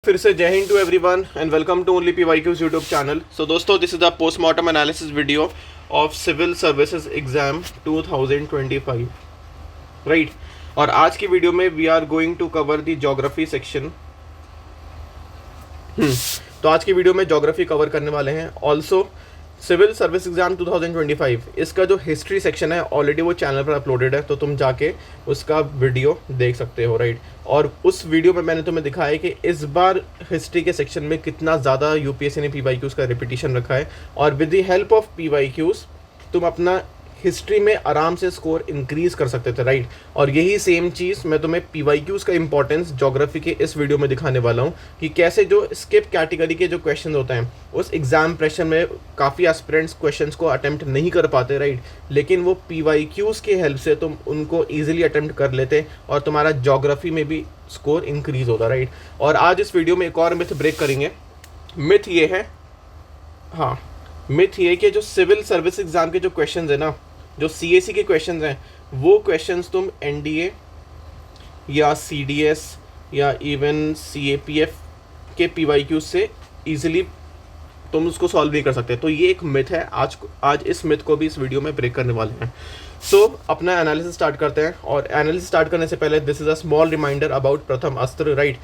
फिर से जय हिंद to everyone and welcome to only PYQs YouTube channel. So दोस्तों, this is the postmortem analysis video of civil services exam 2025, right. और आज की वीडियो में we are going to cover the geography section. तो आज की वीडियो में geography cover करने वाले हैं। ऑल्सो सिविल सर्विस एग्जाम 2025, इसका जो हिस्ट्री सेक्शन है ऑलरेडी वो चैनल पर अपलोडेड है, तो तुम जाके उसका वीडियो देख सकते हो, राइट। और उस वीडियो में मैंने तुम्हें दिखाया है कि इस बार हिस्ट्री के सेक्शन में कितना ज़्यादा यूपीएससी ने पीवाईक्यूज़ का रिपीटिशन रखा है, और with the help of PYQs तुम अपना हिस्ट्री में आराम से स्कोर इंक्रीज़ कर सकते थे, राइट। और यही सेम चीज़ मैं तुम्हें पीवाईक्यूज़ का इंपॉर्टेंस ज्योग्राफी के इस वीडियो में दिखाने वाला हूँ कि कैसे जो स्किप कैटेगरी के जो क्वेश्चन होते हैं उस एग्जाम प्रेशर में काफ़ी एस्पिरेंट्स क्वेश्चंस को अटेम्प्ट नहीं कर पाते, राइट। लेकिन वो पीवाईक्यूज़ के हेल्प से तुम उनको ईजिली अटेम्प्ट कर लेते और तुम्हारा ज्योग्राफी में भी स्कोर इंक्रीज़ होता, राइट। और आज इस वीडियो में एक और मिथ ब्रेक करेंगे। मिथ ये है, हाँ, मिथ ये कि जो सिविल सर्विस एग्ज़ाम के जो क्वेश्चंस है ना, जो सीएसी के क्वेश्चंस हैं, वो क्वेश्चंस तुम एनडीए या सीडीएस या इवन सीएपीएफ के पीवाईक्यू से इजीली तुम उसको सॉल्व नहीं कर सकते। तो ये एक मिथ है। आज इस मिथ को भी इस वीडियो में ब्रेक करने वाले हैं। सो अपना एनालिसिस स्टार्ट करते हैं। और एनालिसिस स्टार्ट करने से पहले this is a small reminder about Pratham Astra, right.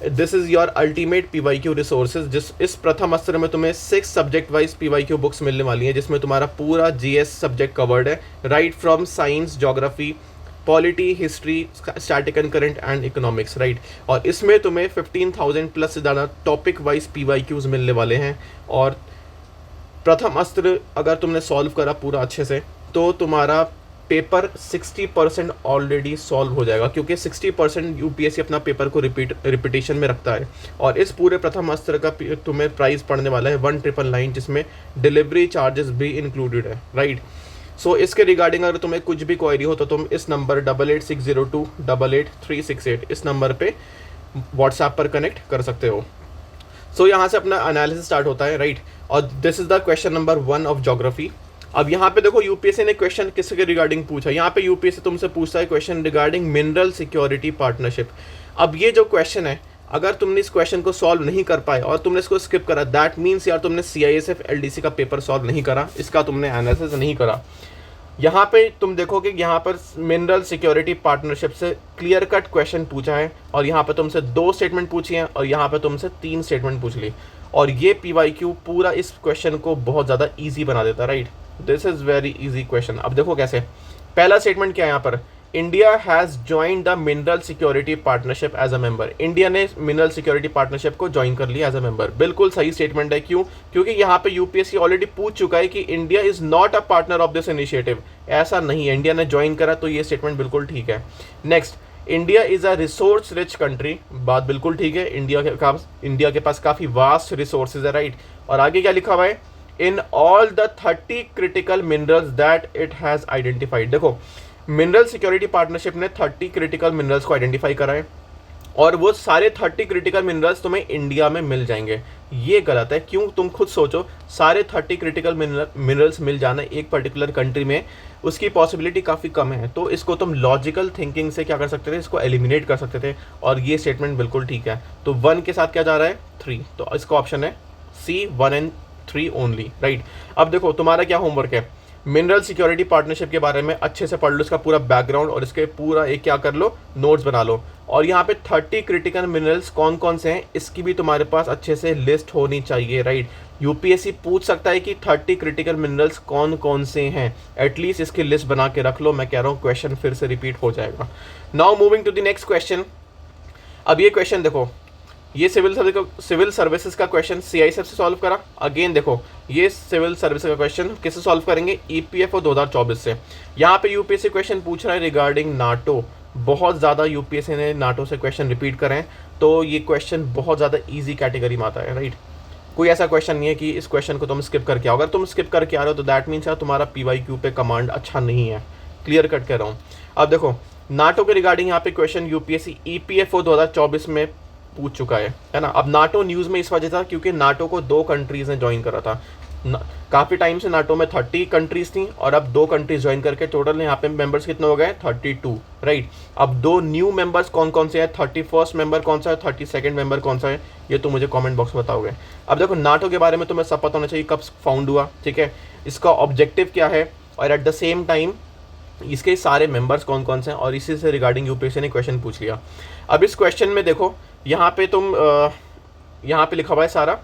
This is your ultimate PYQ resources. इस प्रथम अस्त्र में तुम्हें 6 सब्जेक्ट वाइज पीवाईक्यू बुक्स मिलने वाली हैं, जिसमें तुम्हारा पूरा जीएस सब्जेक्ट कवर्ड है, right from science, geography, polity, history, static and current and economics, right. और इसमें तुम्हें 15,000 प्लस से ज़्यादा टॉपिक वाइज पीवाईक्यूज़ मिलने वाले हैं। और प्रथम अस्त्र अगर तुमने सॉल्व करा पूरा अच्छे से तो तुम्हारा पेपर 60% ऑलरेडी सॉल्व हो जाएगा, क्योंकि 60% यूपीएससी अपना पेपर को रिपीटिशन में रखता है। और इस पूरे प्रथम अस्त्र का तुम्हें प्राइस पड़ने वाला है 1999, जिसमें डिलीवरी चार्जेस भी इंक्लूडेड है, राइट। सो इसके रिगार्डिंग अगर तुम्हें कुछ भी क्वेरी हो तो तुम इस नंबर 8860288368 इस नंबर पे व्हाट्सएप पर कनेक्ट कर सकते हो। सो यहाँ से अपना एनालिसिस स्टार्ट होता है, राइट। और this is the question number 1 of geography. अब यहाँ पे देखो यूपीएससी ने क्वेश्चन किसके रिगार्डिंग पूछा। यहाँ पे यूपीएससी तुमसे पूछता है question regarding mineral Security partnership. अब ये जो क्वेश्चन है, अगर तुमने इस क्वेश्चन को सॉल्व नहीं कर पाए और तुमने इसको स्किप करा, दैट मीन्स यार तुमने सीआईएसएफ एलडीसी का पेपर सॉल्व नहीं करा, इसका तुमने एनालिसिस नहीं करा। यहाँ पे तुम देखोगे यहाँ पर मिनरल सिक्योरिटी पार्टनरशिप से क्लियर कट क्वेश्चन पूछा है, और यहाँ पे तुमसे 2 स्टेटमेंट पूछी हैं और यहाँ पे तुमसे 3 स्टेटमेंट पूछ ली। और ये पीवाईक्यू पूरा इस क्वेश्चन को बहुत ज़्यादा ईजी बना देता है, right. This is very easy question. अब देखो कैसे। पहला स्टेटमेंट क्या है यहाँ पर, India has join the Mineral Security Partnership as a member. India ने मिनरल सिक्योरिटी पार्टनरशिप को ज्वाइन कर लिया एज अ मेंबर। बिल्कुल सही स्टेटमेंट है। क्यों? क्योंकि यहाँ पे यूपीएससी ऑलरेडी पूछ चुका है कि India is not a partner of this initiative. ऐसा नहीं है, इंडिया ने ज्वाइन करा, तो ये स्टेटमेंट बिल्कुल ठीक है। Next, India is a resource rich country. बात बिल्कुल ठीक है, इंडिया के पास काफ़ी वास्ट रिसोर्सेज है, राइट। और आगे क्या लिखा हुआ है, in all the 30 critical minerals that it has identified. देखो, मिनरल सिक्योरिटी पार्टनरशिप ने 30 क्रिटिकल मिनरल्स को आइडेंटिफाई करा है, और वो सारे 30 क्रिटिकल मिनरल्स तुम्हें इंडिया में मिल जाएंगे। ये गलत है। क्यों? तुम खुद सोचो, सारे 30 क्रिटिकल मिनरल्स मिल जाना एक पर्टिकुलर कंट्री में, उसकी पॉसिबिलिटी काफ़ी कम है। तो इसको तुम लॉजिकल थिंकिंग से क्या कर सकते थे, इसको एलिमिनेट कर सकते थे, और ये स्टेटमेंट बिल्कुल ठीक है। तो 1 के साथ क्या जा रहा है, 3, तो इसका ऑप्शन है सी, 1 एंड 3 ओनली, राइट। अब देखो तुम्हारा क्या होमवर्क है, मिनरल सिक्योरिटी पार्टनरशिप के बारे में अच्छे से पढ़ लो, इसका पूरा बैकग्राउंड, और इसके पूरा एक क्या कर लो, नोट्स बना लो। और यहाँ पे 30 क्रिटिकल मिनरल्स कौन कौन से हैं, इसकी भी तुम्हारे पास अच्छे से लिस्ट होनी चाहिए, राइट। यूपीएससी पूछ सकता है कि 30 क्रिटिकल मिनरल्स कौन कौन से हैं, एटलीस्ट इसकी लिस्ट बना के रख लो। मैं कह रहा हूँ क्वेश्चन फिर से रिपीट हो जाएगा। Now moving to the next question. अब ये क्वेश्चन देखो, ये सिविल सर्विसेज का क्वेश्चन सीआईएसएफ से सॉल्व करा। अगेन देखो, ये सिविल सर्विसेज का क्वेश्चन किससे सॉल्व करेंगे, ईपीएफओ 2024 से। यहाँ पे यूपीएससी क्वेश्चन पूछ रहा है रिगार्डिंग नाटो। बहुत ज़्यादा यूपीएससी ने नाटो से क्वेश्चन रिपीट करें, तो ये क्वेश्चन बहुत ज़्यादा ईजी कैटेगरी में आता है, राइट। कोई ऐसा क्वेश्चन नहीं है कि इस क्वेश्चन को तुम स्किप करके आओ। अगर तुम स्किप करके आ रहे हो तो दैट मीन्स यार तुम्हारा पीवाईक्यू पे कमांड अच्छा नहीं है। क्लियर कट कह रहा हूँ। अब देखो, नाटो के रिगार्डिंग यहाँ पे क्वेश्चन यूपीएससी ईपीएफओ 2024 में पूछ चुका है ना। अब नाटो न्यूज़ में इस वजह था क्योंकि नाटो को 2 कंट्रीज़ ने ज्वाइन करा था, काफ़ी टाइम से नाटो में 30 कंट्रीज थी और अब 2 कंट्रीज ज्वाइन करके टोटल यहाँ पे मेंबर्स कितने हो गए, 32, राइट। अब 2 न्यू मेंबर्स कौन कौन से हैं, 31st मेंबर कौन सा है, 32nd मेंबर कौन सा है, ये तो मुझे कमेंट बॉक्स में बताओगे। अब देखो नाटो के बारे में तुम्हें सब पता होना चाहिए, कब फाउंड हुआ, ठीक है, इसका ऑब्जेक्टिव क्या है, और एट द सेम टाइम इसके सारे मेंबर्स कौन कौन से हैं, और इसी से रिगार्डिंग यूपीएससी ने क्वेश्चन पूछ लिया। अब इस क्वेश्चन में देखो यहाँ पे यहाँ पे लिखा हुआ है सारा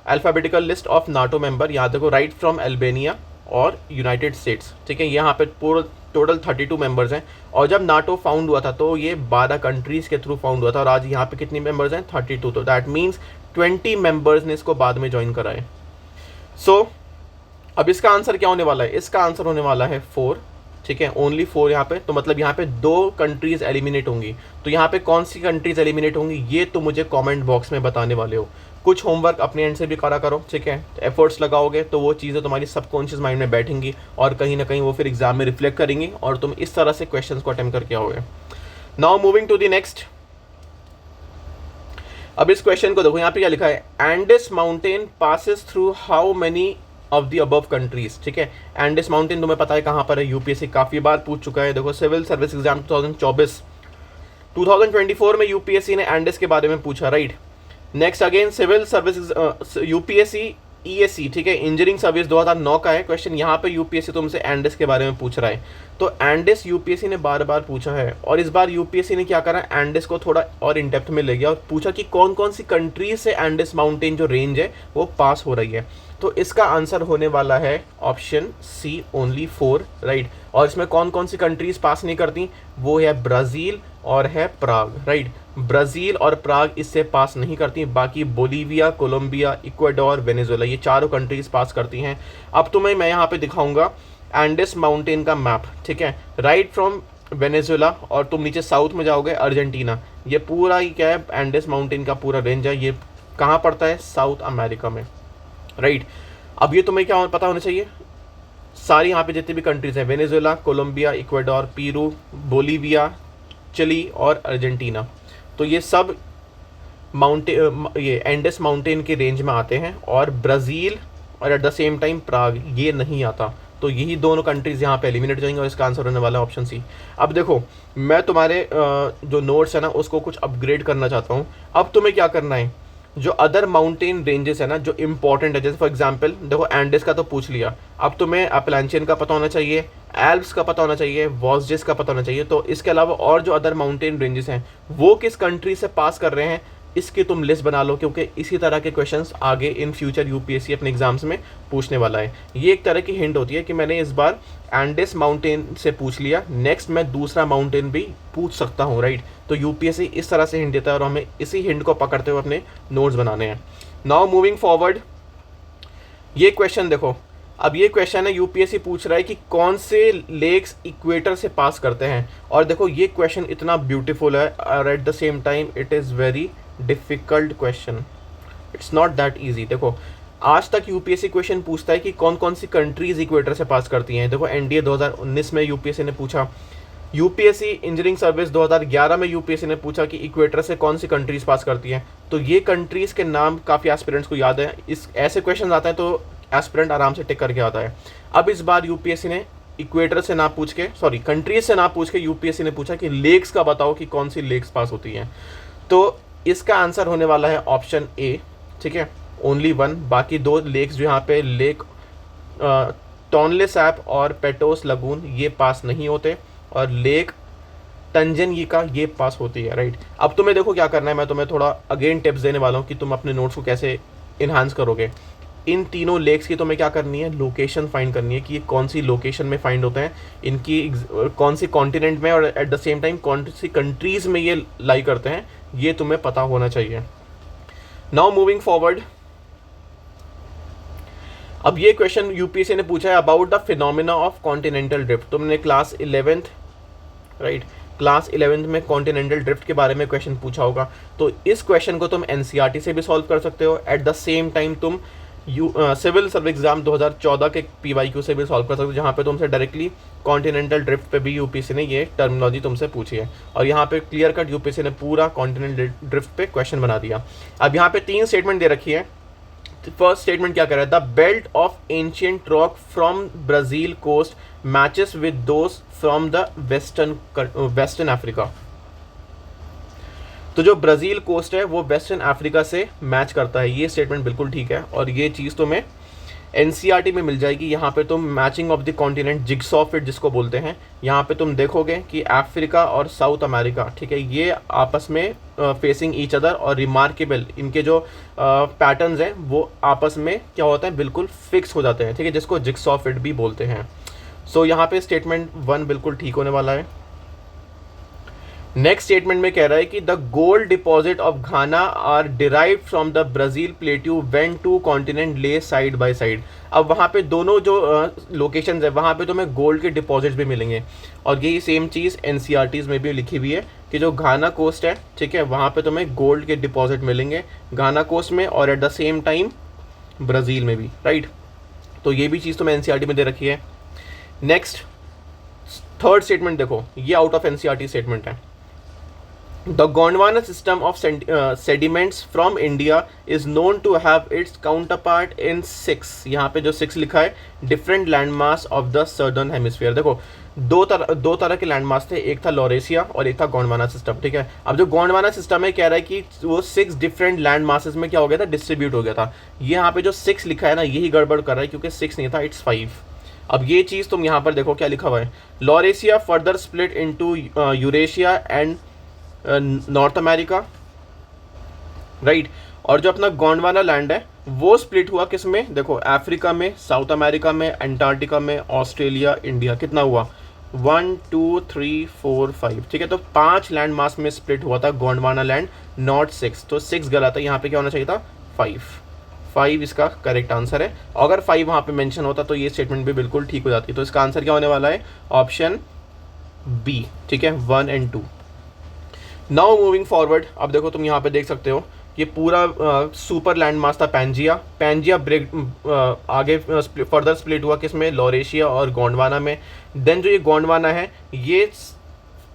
alphabetical list of NATO member, यहाँ देखो राइट फ्रॉम अल्बानिया और यूनाइटेड स्टेट्स, ठीक है, यहाँ पे पूरा टोटल 32 मेंबर्स हैं। और जब नाटो फाउंड हुआ था तो ये 12 कंट्रीज़ के थ्रू फाउंड हुआ था, और आज यहाँ पे कितनी मेंबर्स हैं, 32, तो दैट मीन्स 20 मेंबर्स ने इसको बाद में ज्वाइन करा है। सो अब इसका आंसर क्या होने वाला है, इसका आंसर होने वाला है 4, ठीक है, ओनली 4 यहाँ पे, तो मतलब यहाँ पे 2 कंट्रीज एलिमिनेट होंगी। तो यहाँ पे कौन सी कंट्रीज एलिमिनेट होंगी ये तो मुझे कमेंट बॉक्स में बताने वाले हो। कुछ होमवर्क अपने एंड से भी करा करो, ठीक है, एफर्ट्स लगाओगे तो वो चीज़ें तुम्हारी सबकॉन्शियस माइंड में बैठेंगी और कहीं ना कहीं वो फिर एग्जाम में रिफ्लेक्ट करेंगी और तुम इस तरह से क्वेश्चंस को अटेम्प्ट करके आओगे। Now moving to the next. अब इस क्वेश्चन को देखो, यहाँ पे क्या लिखा है, Andes mountain passes through how many of the above countries, ठीक है। एंडेस माउंटेन तुम्हें पता है कहाँ पर है, यूपीएससी काफ़ी बार पूछ चुका है। देखो सिविल सर्विस एग्जाम 2024 में यूपीएससी ने एंडेस के बारे में पूछा, right. Next again civil service UPSC ESC, ठीक है, इंजीनियरिंग सर्विस 2009 का है क्वेश्चन, यहाँ पे यूपीएससी तुमसे एंडेस के बारे में पूछ रहा है। तो एंडेस यूपीएससी ने बार बार पूछा है, और इस बार यूपीएससी ने क्या करा, एंडेस को थोड़ा और इन डेप्थ में ले गया और पूछा कि कौन कौन सी कंट्रीज से एंडेस माउंटेन जो रेंज है वो पास हो रही है। तो इसका आंसर होने वाला है ऑप्शन सी, ओनली 4, राइट। और इसमें कौन कौन सी कंट्रीज पास नहीं करती, वो है ब्राज़ील और है प्राग, राइट। ब्राज़ील और प्राग इससे पास नहीं करती, बाकी बोलीविया, कोलंबिया, इक्वाडोर, वेनेजुएला, ये चारों कंट्रीज पास करती हैं। अब तुम्हें मैं यहाँ पे दिखाऊंगा एंडेस माउंटेन का मैप, ठीक है, राइट फ्रॉम वेनेजुएला और तुम नीचे साउथ में जाओगे अर्जेंटीना, ये पूरा ही क्या है, एंडेस माउंटेन का पूरा रेंज है। ये कहाँ पड़ता है, साउथ अमेरिका में, राइट। अब ये तुम्हें क्या पता होना चाहिए, सारी यहाँ पे जितनी भी कंट्रीज हैं, Venezuela, Colombia, Ecuador, Peru, Bolivia, Chile और अर्जेंटीना, तो ये सब ये एंडेस माउंटेन के रेंज में आते हैं। और ब्राज़ील और एट द सेम टाइम प्राग ये नहीं आता, तो यही दोनों कंट्रीज़ यहाँ पे एलिमिनेट जाएंगे और इसका आंसर होने वाला है ऑप्शन सी। अब देखो मैं तुम्हारे जो नोट्स है ना उसको कुछ अपग्रेड करना चाहता हूँ। अब तुम्हें क्या करना है, जो अदर माउंटेन रेंजेस है ना जो इंपॉर्टेंट है, जैसे फॉर एग्जांपल देखो एंडेस का तो पूछ लिया, अब तुम्हें अपलांचियन का पता होना चाहिए, एल्प्स का पता होना चाहिए, वॉस्जेस का पता होना चाहिए। तो इसके अलावा और जो अदर माउंटेन रेंजेस हैं वो किस कंट्री से पास कर रहे हैं, इसकी तुम लिस्ट बना लो, क्योंकि इसी तरह के क्वेश्चंस आगे इन फ्यूचर यूपीएससी अपने एग्जाम्स में पूछने वाला है। ये एक तरह की हिंट होती है कि मैंने इस बार एंडेस माउंटेन से पूछ लिया, नेक्स्ट मैं दूसरा माउंटेन भी पूछ सकता हूँ, राइट। तो यूपीएससी इस तरह से हिंट देता है और हमें इसी हिंट को पकड़ते हुए अपने नोट्स बनाने हैं। नाउ मूविंग फॉरवर्ड, ये क्वेश्चन देखो, अब ये क्वेश्चन है यूपीएससी पूछ रहा है कि कौन से लेक्स इक्वेटर से पास करते हैं। और देखो ये क्वेश्चन इतना ब्यूटीफुल है और eight the same time it is very difficult question, it's not that easy. देखो आज तक यूपीएससी क्वेश्चन पूछता है कि कौन कौन सी कंट्रीज इक्वेटर से पास करती हैं। देखो एनडीए 2019 में यूपीएससी ने पूछा, यूपीएससी इंजीनियरिंग सर्विस 2011 में यूपीएससी ने पूछा कि इक्वेटर से कौन सी कंट्रीज पास करती हैं। तो ये कंट्रीज़ के नाम काफ़ी एस्पिरेंट्स को याद है, इस ऐसे क्वेश्चन आते हैं तो एस्पिरेंट आराम से टिक करके आता है। अब इस बार यूपीएससी ने इक्वेटर से ना पूछ के, सॉरी कंट्रीज से ना पूछ के यूपीएससी ने पूछा कि लेक्स का बताओ कि कौन सी लेक्स पास होती हैं। तो इसका आंसर होने वाला है ऑप्शन ए, ठीक है, ओनली 1। बाकी 2 लेक्स जो यहाँ पे लेक टोनले सैप और पेटोस लगून ये पास नहीं होते, और लेक तंजनयिका ये पास होती है, राइट। अब तुम्हें देखो क्या करना है, मैं तुम्हें थोड़ा अगेन टिप्स देने वाला हूँ कि तुम अपने नोट्स को कैसे इन्हांस करोगे। इन तीनों लेक्स की तुम्हें क्या करनी है, लोकेशन फाइंड करनी है कि ये कौन सी लोकेशन में फाइंड होते हैं, इनकी कौन सी कॉन्टिनेंट में और एट द सेम टाइम कौन सी कंट्रीज़ में ये लाई करते हैं, ये तुम्हें पता होना चाहिए। नाउ मूविंग फॉरवर्ड, अब ये क्वेश्चन यूपीएससी ने पूछा है about the phenomena of continental drift. तुमने class 11th, right, class 11th में कॉन्टिनेंटल ड्रिफ्ट के बारे में क्वेश्चन पूछा होगा। तो इस क्वेश्चन को तुम एनसीईआरटी से भी सॉल्व कर सकते हो, एट द सेम टाइम तुम सिविल सर्विस एग्जाम 2014 के पीवाईक्यू से भी सॉल्व कर सकते हो, जहाँ पे तुमसे डायरेक्टली कॉन्टिनेंटल ड्रिफ्ट पे भी यूपीएससी ने ये टर्मिनोलॉजी तुमसे पूछी है, और यहाँ पे क्लियर कट यूपीएससी ने पूरा कॉन्टिनेंटल ड्रिफ्ट पे क्वेश्चन बना दिया। अब यहाँ पे 3 स्टेटमेंट दे रखी है, फर्स्ट स्टेटमेंट क्या कह रहा है, the belt of ancient rock from Brazil coast matches with those from the western Africa. तो जो ब्राज़ील कोस्ट है वो वेस्टर्न अफ्रीका से मैच करता है, ये स्टेटमेंट बिल्कुल ठीक है और ये चीज़ तुम्हें एनसीईआरटी में मिल जाएगी। यहाँ पे तुम matching of the continent jigsaw fit जिसको बोलते हैं, यहाँ पे तुम देखोगे कि अफ्रीका और साउथ अमेरिका, ठीक है, ये आपस में फेसिंग ईच अदर और रिमार्केबल इनके जो पैटर्न्स हैं वो आपस में क्या होता है, बिल्कुल फिक्स हो जाते हैं, ठीक है, जिसको जिग्सॉ फिट भी बोलते हैं। सो यहाँ पे स्टेटमेंट 1 बिल्कुल ठीक होने वाला है। नेक्स्ट स्टेटमेंट में कह रहा है कि the gold deposit of Ghana are derived from the Brazil plateau when two continent lay side by side. अब वहाँ पे दोनों जो लोकेशंस है वहाँ पे तुम्हें गोल्ड के डिपॉजिट्स भी मिलेंगे और यही सेम चीज़ एनसीईआरटीज़ में भी लिखी हुई है कि जो घाना कोस्ट है, ठीक है, वहाँ पे तुम्हें गोल्ड के डिपॉजिट मिलेंगे घाना कोस्ट में और eight the same time Brazil में भी, राइट। तो ये भी चीज़ तुम्हें एनसीईआरटी में दे रखी है। नेक्स्ट थर्ड स्टेटमेंट देखो, ये आउट ऑफ एनसीईआरटी स्टेटमेंट है। The Gondwana system of sediments from India is known to have its counterpart in 6, यहाँ पे जो 6 लिखा है, different landmass of the southern hemisphere। देखो दो तरह के लैंडमास थे, एक था लॉरेशिया और एक था गोंडवाना सिस्टम, ठीक है। अब जो गोंडवाना सिस्टम है कह रहा है कि वो 6 डिफरेंट लैंड मासेस में क्या हो गया था, डिस्ट्रीब्यूट हो गया था। ये यहाँ पे जो 6 लिखा है ना, यही गड़बड़ कर रहा है क्योंकि 6 नहीं था, इट्स 5। अब ये चीज़ तुम यहाँ पर देखो क्या लिखा हुआ है, Laurasia further split into Eurasia and north America, right. और जो अपना गोंडवाना लैंड है वो स्प्लिट हुआ किस में, देखो अफ्रीका में, साउथ अमेरिका में, अंटार्कटिका में, ऑस्ट्रेलिया, इंडिया। कितना हुआ, 1 2 3 4 5, ठीक है। तो 5 लैंड मास में स्प्लिट हुआ था गोंडवाना लैंड, नॉट 6। तो 6 गलत है, यहाँ पे क्या होना चाहिए था, 5 इसका करेक्ट आंसर है। अगर 5 वहाँ पे मेंशन होता तो ये स्टेटमेंट भी बिल्कुल ठीक हो जाती। तो इसका आंसर क्या होने वाला है, ऑप्शन बी, ठीक है, 1 और 2। नाउ मूविंग फॉरवर्ड, अब देखो तुम यहाँ पे देख सकते हो ये पूरा सुपर लैंड मास था पैंजिया ब्रेक आगे फर्दर स्प्लिट हुआ किसमें, लॉरेशिया और गोंडवाना में। देन जो ये गोंडवाना है ये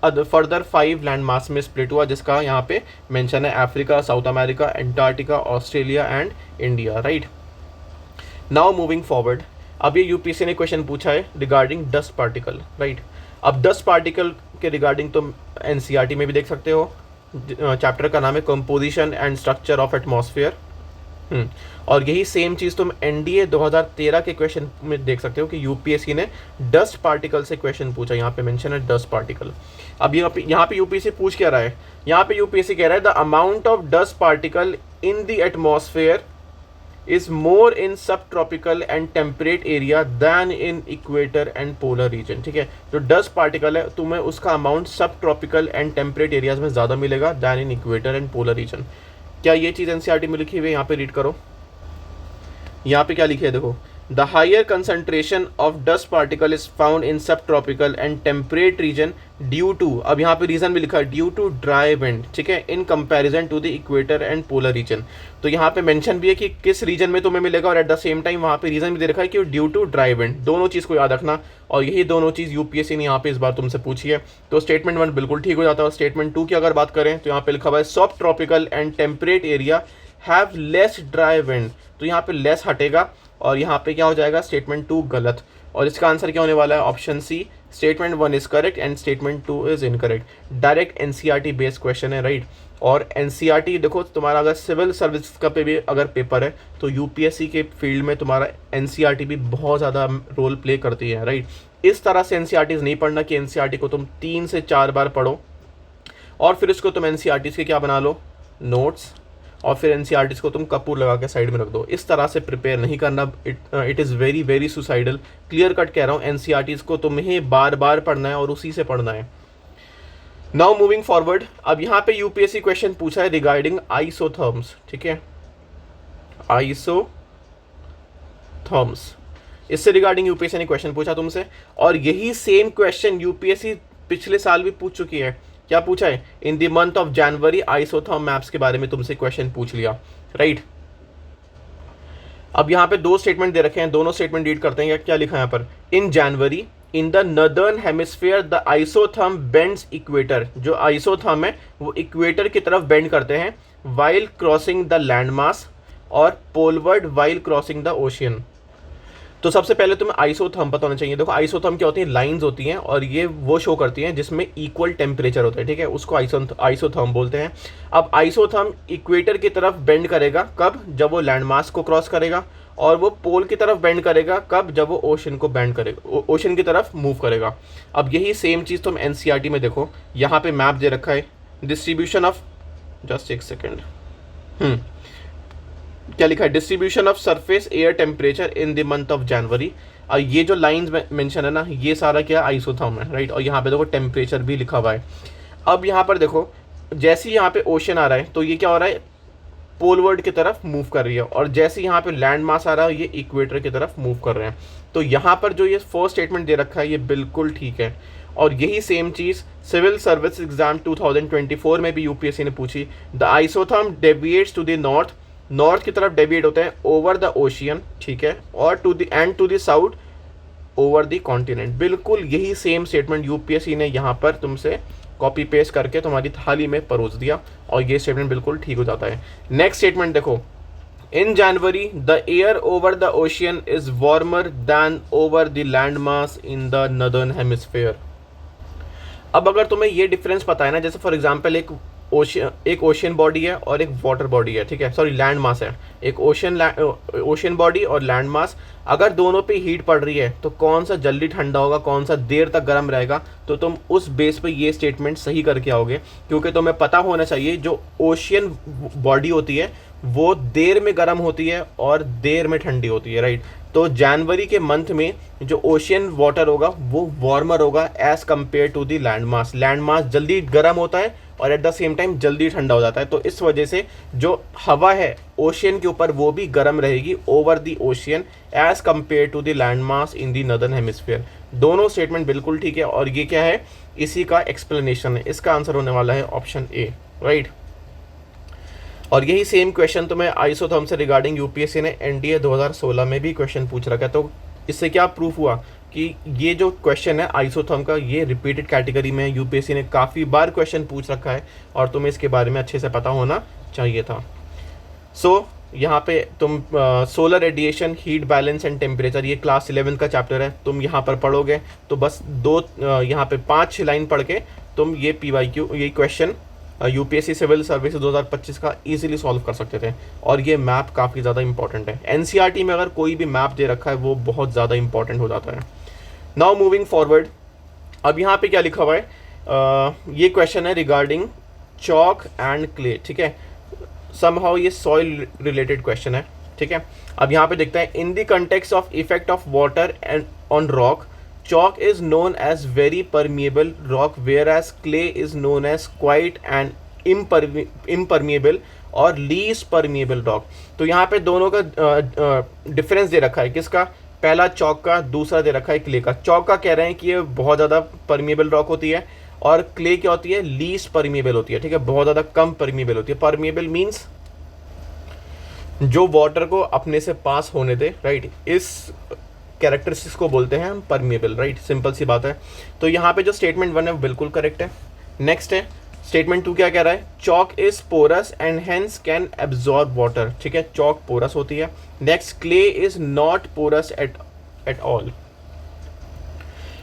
फर्दर 5 लैंड मास में स्प्लिट हुआ जिसका यहाँ पे मेंशन है Africa, south America, Antarctica, Australia and India, right. Now moving forward, अब ये यूपीएससी ने क्वेश्चन पूछा है रिगार्डिंग डस्ट पार्टिकल, राइट। अब डस्ट पार्टिकल के रिगार्डिंग तुम एनसीईआरटी में भी देख सकते हो, चैप्टर का नाम है composition and structure of atmosphere. और यही सेम चीज़ तुम एनडीए 2013 के क्वेश्चन में देख सकते हो कि यूपीएससी ने डस्ट पार्टिकल से क्वेश्चन पूछा, यहाँ पे मेंशन है डस्ट पार्टिकल। अब यहाँ पे यूपीएससी पूछ क्या रहा है, यहाँ पे यूपीएससी कह रहा है the amount of dust particle in the atmosphere is more in subtropical and temperate area than in equator and polar region, ठीक है। जो डस्ट पार्टिकल है तुम्हें उसका अमाउंट सब ट्रॉपिकल एंड टेम्परेट एरियाज में ज़्यादा मिलेगा than in equator and polar region. क्या ये चीज़ एनसीईआरटी में लिखी हुई है, यहाँ पे रीड करो, यहाँ पे क्या लिखे है देखो, the higher concentration of dust particle is found in sub tropical and temperate region due to, अब यहाँ पे रीजन भी लिखा है, ड्यू टू ड्राई विंड, ठीक है, in comparison to the equator and polar region. तो यहाँ पे मेंशन भी है कि किस रीजन में तुम्हें मिलेगा और एट द सेम टाइम वहाँ पे रीजन भी दे रखा है कि ड्यू टू ड्राई विंड। दोनों चीज़ को याद रखना और यही दोनों चीज़ यूपीएससी ने यहाँ पे इस बार तुमसे पूछी है। तो स्टेटमेंट 1 बिल्कुल ठीक हो जाता है। और स्टेटमेंट 2 की अगर बात करें तो यहाँ पे लिखा हुआ है सब tropical and temperate area have less dry wind, तो यहाँ पे लेस हटेगा और यहाँ पे क्या हो जाएगा, स्टेटमेंट 2 गलत। और इसका आंसर क्या होने वाला है, option C, statement 1 is correct and statement 2 is incorrect. Direct NCERT based question है, राइट। और एनसीईआरटी देखो तुम्हारा अगर सिविल सर्विस का पे भी अगर पेपर है तो यूपीएससी के फील्ड में तुम्हारा एनसीईआरटी भी बहुत ज़्यादा रोल प्ले करती है, राइट। इस तरह से एनसीईआरटीज नहीं पढ़ना कि एनसीईआरटी को तुम 3 से 4 बार पढ़ो और फिर उसको तुम एनसीईआरटीज के क्या बना लो, नोट्स, और फिर एनसीईआरटीज को तुम कपूर लगा के साइड में रख दो। इस तरह से प्रिपेयर नहीं करना, it is very very suicidal. Clear cut कह रहा हूँ, एनसीईआरटीज को तुम्हें बार बार पढ़ना है और उसी से पढ़ना है। नाउ मूविंग फॉरवर्ड, अब यहाँ पे यूपीएससी क्वेश्चन पूछा है रिगार्डिंग आइसोथर्म्स, ठीक है, आइसोथर्म्स, इससे रिगार्डिंग यूपीएससी ने क्वेश्चन पूछा तुमसे। और यही सेम क्वेश्चन यूपीएससी पिछले साल भी पूछ चुकी है। क्या पूछा है, in the month of January isotherm maps के बारे में तुमसे क्वेश्चन पूछ लिया, राइट। अब यहाँ पे 2 स्टेटमेंट दे रखे हैं, दोनों स्टेटमेंट रीड करते हैं। क्या लिखा है यहाँ पर, in January in the northern hemisphere the isotherm bends equator, जो आइसोथर्म है वो इक्वेटर की तरफ बेंड करते हैं while crossing the land mass, और poleward while crossing the ocean. तो सबसे पहले तुम्हें आइसोथर्म पता होना चाहिए। देखो आइसोथर्म क्या होती है, लाइंस होती हैं और ये वो शो करती हैं जिसमें इक्वल टेम्परेचर होता है, ठीक है, उसको आइसोथर्म बोलते हैं। अब आइसोथर्म इक्वेटर की तरफ बेंड करेगा कब, जब वो लैंड मास को क्रॉस करेगा, और वो पोल की तरफ बेंड करेगा कब, जब वो ओशन को बेंड करेगा, ओशन की तरफ मूव करेगा। अब यही सेम चीज़ तुम एनसीईआरटी में देखो, यहाँ पे मैप दे रखा है, डिस्ट्रीब्यूशन ऑफ, जस्ट एक सेकेंड, क्या लिखा है, distribution of surface air temperature in the month of January. और ये जो लाइंस मेंशन है ना, ये सारा क्या आइसोथर्म है, राइट। और यहाँ पे देखो टेम्परेचर भी लिखा हुआ है। अब यहाँ पर देखो जैसे ही यहाँ पे ओशन आ रहा है तो ये क्या हो रहा है, पोलवर्ड की तरफ मूव कर रही है, और जैसे यहाँ पे लैंड मास आ रहा है ये इक्वेटर की तरफ मूव कर रहे हैं। तो यहाँ पर जो ये फर्स्ट स्टेटमेंट दे रखा है ये बिल्कुल ठीक है। और यही सेम चीज़ सिविल सर्विस एग्जाम 2024 में भी यूपीएससी ने पूछी। The isotherm deviates to the north, north की तरफ डेविएट होते हैं ओवर द ओशियन, ठीक है, और to the south over the continent. बिल्कुल यही सेम स्टेटमेंट यूपीएससी ने यहाँ पर तुमसे कॉपी पेस्ट करके तुम्हारी थाली में परोस दिया, और ये स्टेटमेंट बिल्कुल ठीक हो जाता है। नेक्स्ट स्टेटमेंट देखो, in January the air over the ocean is warmer than over the land mass in the northern hemisphere. अब अगर तुम्हें ये डिफरेंस पता है ना, जैसे फॉर एग्जांपल एक ओशियन बॉडी है और एक वाटर बॉडी है, ठीक है, सॉरी लैंड मास है, एक ओशियन बॉडी और लैंड मास, अगर दोनों पे हीट पड़ रही है तो कौन सा जल्दी ठंडा होगा, कौन सा देर तक गर्म रहेगा, तो तुम उस बेस पे ये स्टेटमेंट सही करके आओगे। क्योंकि तुम्हें पता होना चाहिए जो ओशियन बॉडी होती है वो देर में गर्म होती है और देर में ठंडी होती है, राइट। तो जनवरी के मंथ में जो ओशियन वाटर होगा वो वार्मर होगा as compare to the land mass. Land mass जल्दी गर्म होता है और एट द सेम टाइम जल्दी ठंडा हो जाता है, तो इस वजह से जो हवा है ओशियन के ऊपर वो भी गर्म रहेगी over the ocean as compare to the land mass in the northern hemisphere. दोनों स्टेटमेंट बिल्कुल ठीक है, और ये क्या है, इसी का एक्सप्लेनेशन है। इसका आंसर होने वाला है ऑप्शन ए, राइट। और यही सेम क्वेश्चन तुम्हें आइसोथर्म से रिगार्डिंग यूपीएससी ने एनडीए 2016 में भी क्वेश्चन पूछ रखा है। तो इससे क्या प्रूफ हुआ कि ये जो क्वेश्चन है आइसोथर्म का ये रिपीटेड कैटेगरी में यूपीएससी ने काफ़ी बार क्वेश्चन पूछ रखा है, और तुम्हें इसके बारे में अच्छे से पता होना चाहिए था। सो यहाँ पे तुम solar radiation, heat balance and temperature, ये क्लास 11 का चैप्टर है, तुम यहाँ पर पढ़ोगे तो बस यहाँ पे 5-6 लाइन पढ़ के तुम ये PYQ, ये क्वेश्चन यूपीएससी सिविल सर्विस 2025 का इजीली सॉल्व कर सकते थे। और ये मैप काफ़ी ज़्यादा इंपॉर्टेंट है, एनसीईआरटी में अगर कोई भी मैप दे रखा है वो बहुत ज़्यादा इंपॉर्टेंट हो जाता है। नाउ मूविंग फॉरवर्ड, अब यहाँ पे क्या लिखा हुआ है, ये क्वेश्चन है रिगार्डिंग चॉक एंड क्ले, ठीक है, समहाउ ये सॉइल रिलेटेड क्वेश्चन है, ठीक है। अब यहाँ पे देखते हैं, in the context of effect of water and on rock, chalk is known as very permeable rock whereas clay is known as quite and impermeable और least permeable rock। तो यहाँ पे दोनों का डिफरेंस दे रखा है, किसका, पहला चौक का, दूसरा दे रखा है क्ले का। चौक का कह रहे हैं कि ये बहुत ज़्यादा परमिएबल रॉक होती है, और क्ले क्या होती है, लीस्ट परमिएबल होती है, ठीक है, बहुत ज़्यादा कम परमिएबल होती है। परमिएबल मीन्स जो वाटर को अपने से पास होने दे, राइट, इस कैरेक्टरिस्टिक्स को बोलते हैं हम परमिएबल, राइट, सिंपल सी बात है। तो यहाँ पे जो स्टेटमेंट 1 है वो बिल्कुल करेक्ट है। नेक्स्ट है स्टेटमेंट 2, क्या कह रहा है, chalk is porous and hence can absorb water, ठीक है, चॉक पोरस होती है। Next, clay is not porous at all.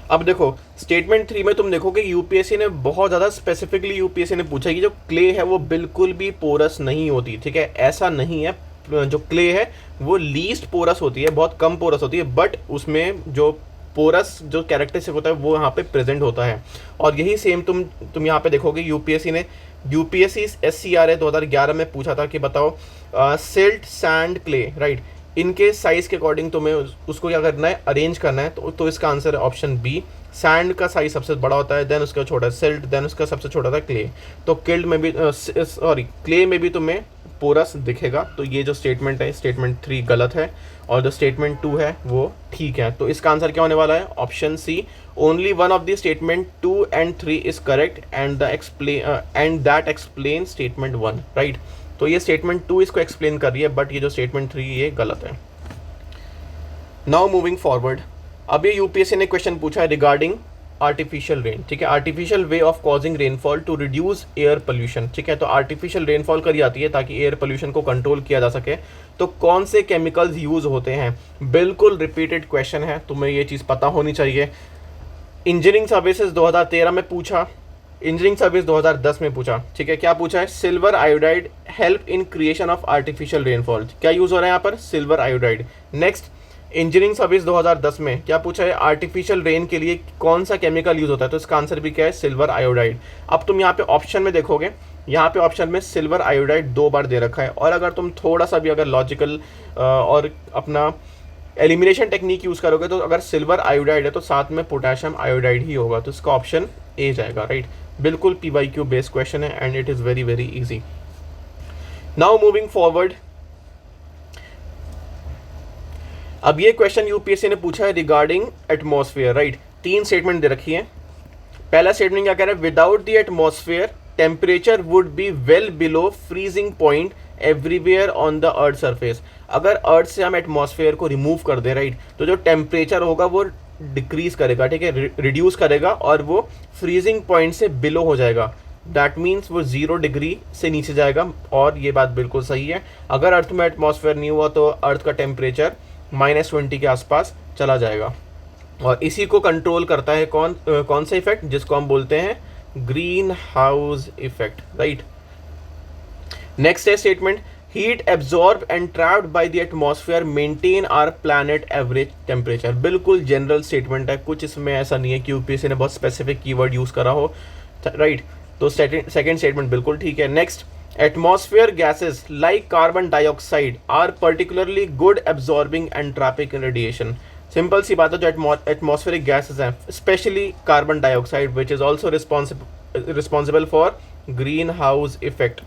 अब देखो स्टेटमेंट 3 में तुम देखोगे यूपीएससी ने बहुत ज़्यादा स्पेसिफिकली यूपीएससी ने पूछा कि जो क्ले है वो बिल्कुल भी पोरस नहीं होती, ठीक है, ऐसा नहीं है। जो क्ले है वो लीस्ट पोरस होती है, बहुत कम पोरस होती है, बट उसमें जो पोरस जो कैरेक्टरिस्टिक होता है वो यहाँ पे प्रेजेंट होता है। और यही सेम तुम यहाँ पे देखोगे यूपीएससी SCRA 2011 में पूछा था कि बताओ सिल्ट, सैंड, क्ले, राइट, इनके साइज के अकॉर्डिंग तुम्हें उसको क्या करना है, अरेंज करना है। तो इसका आंसर है ऑप्शन बी, सैंड का साइज सबसे बड़ा होता है, देन उसका छोटा सिल्ट, देन उसका सबसे छोटा था क्ले। तो किल्ड में भी क्ले में भी तुम्हें पोरस दिखेगा। तो ये जो स्टेटमेंट है, स्टेटमेंट 3 गलत है, और जो स्टेटमेंट 2 है वो ठीक है। तो इसका आंसर क्या होने वाला है, option C, only one of the statement 2 and 3 is correct and that explain statement 1, right. तो ये स्टेटमेंट 2 इसको एक्सप्लेन कर रही है, बट ये जो स्टेटमेंट 3 ये गलत है। नाउ मूविंग फॉरवर्ड, अब ये यूपीएससी ने क्वेश्चन पूछा है रिगार्डिंग आर्टिफिशियल रेन, ठीक है, artificial way of causing rainfall to reduce air pollution, ठीक है, तो आर्टिफिशियल रेनफॉल करी जाती है ताकि एयर पोल्यूशन को कंट्रोल किया जा सके। तो कौन से केमिकल्स यूज होते हैं, बिल्कुल रिपीटेड क्वेश्चन है, तुम्हें ये चीज़ पता होनी चाहिए। इंजीनियरिंग सर्विसेज 2013 में पूछा, इंजीनियरिंग सर्विस 2010 में पूछा, ठीक है, क्या पूछा है, silver iodide help in creation of artificial rainfall, क्या यूज हो रहा है यहाँ पर, silver iodide. Next engineering service 2010 में क्या पूछा है, आर्टिफिशियल रेन के लिए कौन सा केमिकल यूज होता है, तो इसका आंसर भी क्या है, सिल्वर आयोडाइड। अब तुम यहाँ पे ऑप्शन में देखोगे, यहाँ पे ऑप्शन में सिल्वर आयोडाइड 2 बार दे रखा है, और अगर तुम थोड़ा सा भी अगर लॉजिकल और अपना एलिमिनेशन टेक्निक यूज करोगे तो अगर सिल्वर आयोडाइड है तो साथ में पोटेशियम आयोडाइड ही होगा, तो इसका ऑप्शन ए जाएगा, राइट। बिल्कुल PYQ बेस्ड क्वेश्चन है and it is very very easy. Now moving forward, अब ये क्वेश्चन यूपीएससी ने पूछा है रिगार्डिंग एटमॉस्फेयर, राइट। 3 स्टेटमेंट दे रखी है। पहला स्टेटमेंट क्या कह रहा है, without the atmosphere temperature would be well below freezing point everywhere on the earth surface. अगर अर्थ से हम एटमॉस्फेयर को रिमूव कर दे, राइट, तो जो टेम्परेचर होगा वो डिक्रीज करेगा, ठीक है, रिड्यूस करेगा और वो फ्रीजिंग पॉइंट से बिलो हो जाएगा। दैट मीन्स वो 0 डिग्री से नीचे जाएगा, और ये बात बिल्कुल सही है। अगर अर्थ में एटमॉस्फेयर नहीं हुआ तो अर्थ का टेम्परेचर -20 के आसपास चला जाएगा, और इसी को कंट्रोल करता है कौन सा इफेक्ट, जिसको हम बोलते हैं green house effect, right. Next है statement, heat absorb and trapped by the atmosphere maintain our planet average temperature. बिल्कुल जनरल स्टेटमेंट है, कुछ इसमें ऐसा नहीं है कि यूपीएससी ने बहुत स्पेसिफिक कीवर्ड यूज करा हो, राइट। तो सेकंड स्टेटमेंट बिल्कुल ठीक है। Next, atmosphere gases like carbon dioxide are particularly good absorbing and trapping radiation. Simple सी बात है, जो एटमॉस्फेरिक गैसेस हैं, specially carbon dioxide which is also responsible for green house effect.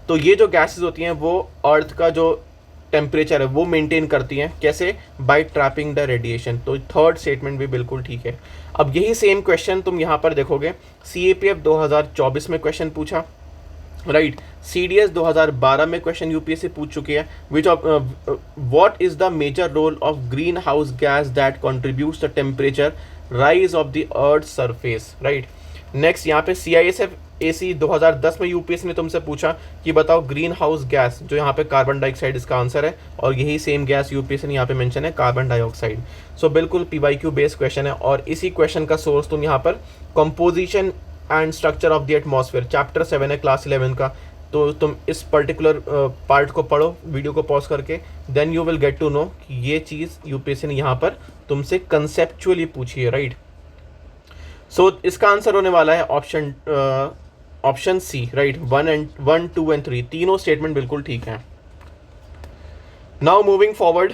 तो ये जो गैसेस होती हैं वो अर्थ का जो टेम्परेचर है वो मेंटेन करती हैं, कैसे, बाय ट्रैपिंग द रेडिएशन। तो थर्ड स्टेटमेंट भी बिल्कुल ठीक है। अब यही सेम क्वेश्चन तुम यहाँ पर देखोगे, CAPF 2024 में क्वेश्चन पूछा, राइट। CDS 2012 में क्वेश्चन यूपीएससी पूछ चुकी है, which of what is the major role of green house gas that contributes the temperature rise of the earth surface, right. Next यहाँ पे CISF AC 2010 में यूपीएससी ने तुमसे पूछा कि बताओ ग्रीन हाउस गैस, जो यहाँ पे कार्बन डाइऑक्साइड इसका आंसर है, और यही सेम गैस यूपीएससी ने यहाँ पे मेंशन है, कार्बन डाइऑक्साइड। सो बिल्कुल PYQ बेस्ड क्वेश्चन है, और इसी क्वेश्चन का सोर्स तुम यहाँ पर composition and structure of the atmosphere chapter 7 है क्लास 11 का, तो तुम इस पर्टिकुलर पार्ट को पढ़ो वीडियो को पॉज करके, then you will get to know कि ये चीज़ यूपीएससी ने यहाँ पर तुमसे कंसेप्चुअली पूछी है, राइट। सो इसका आंसर होने वाला है ऑप्शन C, राइट। 1, 2 एंड 3 तीनों स्टेटमेंट बिल्कुल ठीक है। नाउ मूविंग फॉरवर्ड,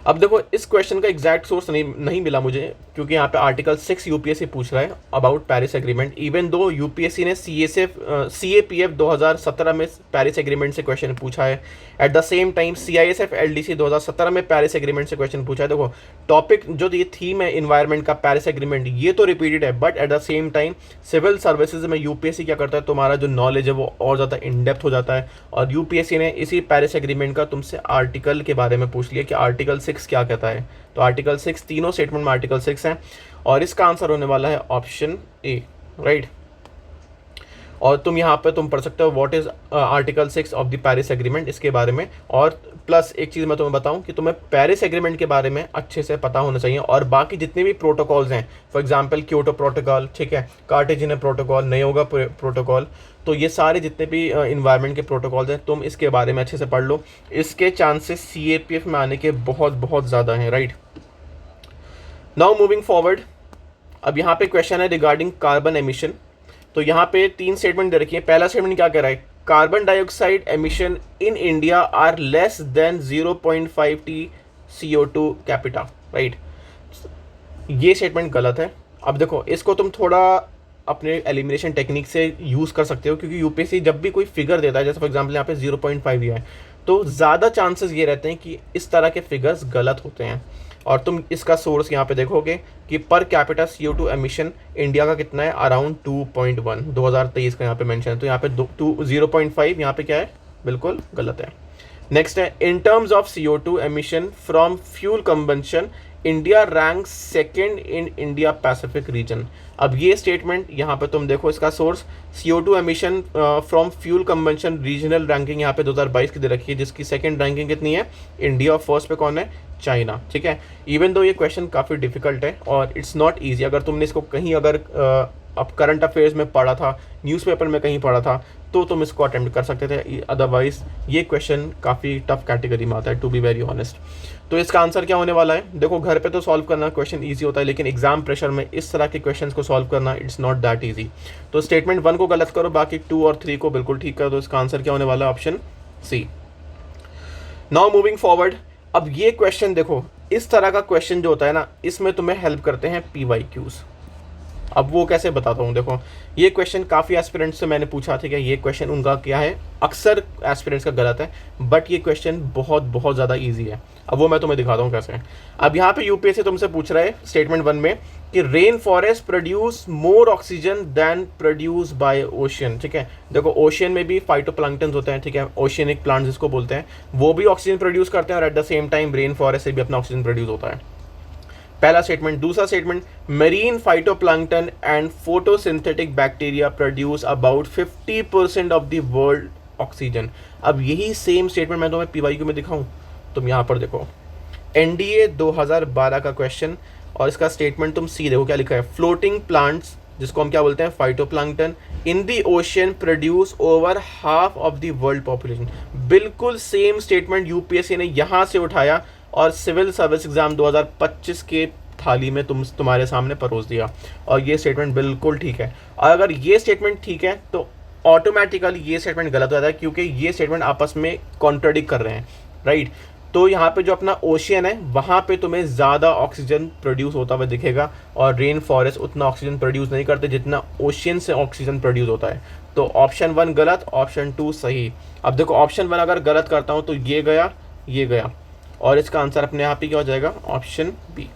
अब देखो इस क्वेश्चन का एग्जैक्ट सोर्स नहीं मिला मुझे, क्योंकि यहाँ पे आर्टिकल 6 यूपीएससी पूछ रहा है about Paris agreement, even though UPSC ने CAPF 2017 में पेरिस एग्रीमेंट से क्वेश्चन पूछा है। Eight the same time CISF LDC 2017 में पेरिस एग्रीमेंट से क्वेश्चन पूछा है। देखो टॉपिक जो ये थीम है इन्वायरमेंट का, पेरिस एग्रीमेंट, ये तो रिपीटेड है, but at the same time civil services में यूपीएससी क्या करता है, तुम्हारा जो नॉलेज है वो और ज़्यादा इन डेप्थ हो जाता है, और यूपीएससी ने इसी पेरिस एग्रीमेंट का तुमसे आर्टिकल के बारे में पूछ लिया कि आर्टिकल 6 क्या कहता है। तो आर्टिकल 6, तीनों स्टेटमेंट में आर्टिकल 6 है, और इसका आंसर होने वाला है ऑप्शन ए, राइट। और तुम यहाँ पे तुम पढ़ सकते हो what is article 6 of the Paris agreement, इसके बारे में। और प्लस एक चीज़ मैं तुम्हें बताऊं कि तुम्हें पेरिस एग्रीमेंट के बारे में अच्छे से पता होना चाहिए, और बाकी जितने भी प्रोटोकॉल्स हैं, फॉर एग्जांपल क्योटो प्रोटोकॉल, ठीक है, कार्टेजिना प्रोटोकॉल, नयोगा प्रोटोकॉल, तो ये सारे जितने भी इन्वायरमेंट के प्रोटोकॉल्स हैं तुम इसके बारे में अच्छे से पढ़ लो। इसके चांसेस CAPF में आने के बहुत बहुत ज़्यादा हैं, राइट। नाउ मूविंग फॉरवर्ड, अब यहाँ पे क्वेश्चन है रिगार्डिंग कार्बन एमिशन। तो यहाँ पे 3 स्टेटमेंट दे रखी है। पहला स्टेटमेंट क्या कह रहा है, carbon dioxide emission in India are less than 0.5 t CO2 capita, right. ये स्टेटमेंट गलत है। अब देखो इसको तुम थोड़ा अपने एलिमिनेशन टेक्निक से यूज़ कर सकते हो, क्योंकि यूपीएससी जब भी कोई फिगर देता है, जैसे फॉर एग्जांपल यहाँ पे 0.5 दिया है, तो ज़्यादा चांसेस ये रहते हैं कि इस तरह के फिगर्स गलत होते हैं। और तुम इसका सोर्स यहाँ पे देखोगे कि per capita CO2 emission India का कितना है, अराउंड 2.1, 2023 का यहाँ पे मेंशन है। तो यहाँ पे 0.5 यहाँ पे क्या है, बिल्कुल गलत है। नेक्स्ट है, in terms of CO2 emission from fuel combustion India rank second in India Pacific region. अब ये स्टेटमेंट यहाँ पे तुम देखो, इसका source CO2 emission from fuel combustion regional ranking यहाँ पे 2022 की दे रखी है, जिसकी सेकंड रैंकिंग कितनी है इंडिया और फर्स्ट पे कौन है चाइना। ठीक है, इवन दो ये क्वेश्चन काफ़ी डिफिकल्ट है और इट्स नॉट ईजी। अगर तुमने इसको कहीं अगर अब करंट अफेयर्स में पढ़ा था, न्यूज़पेपर में कहीं पढ़ा था, तो तुम इसको अटेम्प्ट कर सकते थे, अदरवाइज ये क्वेश्चन काफ़ी टफ कैटेगरी में आता है टू बी वेरी ऑनेस्ट। तो इसका आंसर क्या होने वाला है, देखो घर पे तो सॉल्व करना क्वेश्चन ईजी होता है, लेकिन एग्जाम प्रेशर में इस तरह के क्वेश्चन को सॉल्व करना इट्स नॉट दैट ईजी। तो स्टेटमेंट 1 को गलत करो, बाकी 2 और 3 को बिल्कुल ठीक करो। तो इसका आंसर क्या होने वाला है option C. Now moving forward, अब ये क्वेश्चन देखो, इस तरह का क्वेश्चन जो होता है ना, इसमें तुम्हें हेल्प करते हैं PYQs। अब वो कैसे बताता हूँ, देखो ये क्वेश्चन काफ़ी एस्पिरेंट्स से मैंने पूछा था कि ये क्वेश्चन उनका क्या है, अक्सर एस्पिरेंट्स का गलत है, बट ये क्वेश्चन बहुत बहुत ज़्यादा इजी है। अब वो मैं तुम्हें दिखाता हूँ कैसे है। अब यहाँ पे UPSC तुमसे पूछ रहा है स्टेटमेंट 1 में कि rain forest produce more oxygen than produce by ocean. ठीक है, देखो ओशियन में भी फाइटोप्लैंक्टन्स होते हैं, ठीक है, ओशियनिक प्लांट्स जिसको बोलते हैं, वो भी ऑक्सीजन प्रोड्यूस करते हैं और eight the same time rain forest से भी अपना ऑक्सीजन प्रोड्यूस होता है। पहला स्टेटमेंट। दूसरा statement, marine phytoplankton and photosynthetic bacteria produce about 50% of the world oxygen. अब यही सेम स्टेटमेंट मैं तुम्हें PYQ में दिखाऊं, तुम यहाँ पर देखो NDA 2012 का क्वेश्चन, और इसका स्टेटमेंट तुम सी देखो क्या लिखा है, फ्लोटिंग प्लांट्स जिसको हम क्या बोलते हैं phytoplankton in the ocean produce over half of the world population. बिल्कुल सेम स्टेटमेंट UPSC ने यहाँ से उठाया और सिविल सर्विस एग्जाम 2025 के थाली में तुम्हारे सामने परोस दिया, और ये स्टेटमेंट बिल्कुल ठीक है। और अगर ये स्टेटमेंट ठीक है तो ऑटोमेटिकली ये स्टेटमेंट गलत हो जाता है, क्योंकि ये स्टेटमेंट आपस में कॉन्ट्राडिक्ट कर रहे हैं, राइट। तो यहाँ पे जो अपना ओशियन है वहाँ पे तुम्हें ज़्यादा ऑक्सीजन प्रोड्यूस होता हुआ दिखेगा, और रेन फॉरेस्ट उतना ऑक्सीजन प्रोड्यूस नहीं करते जितना ओशियन से ऑक्सीजन प्रोड्यूस होता है। तो ऑप्शन 1 गलत, ऑप्शन 2 सही। अब देखो ऑप्शन 1 अगर गलत करता हूँ तो ये गया, और इसका आंसर अपने आप ही क्या हो जाएगा, ऑप्शन बी।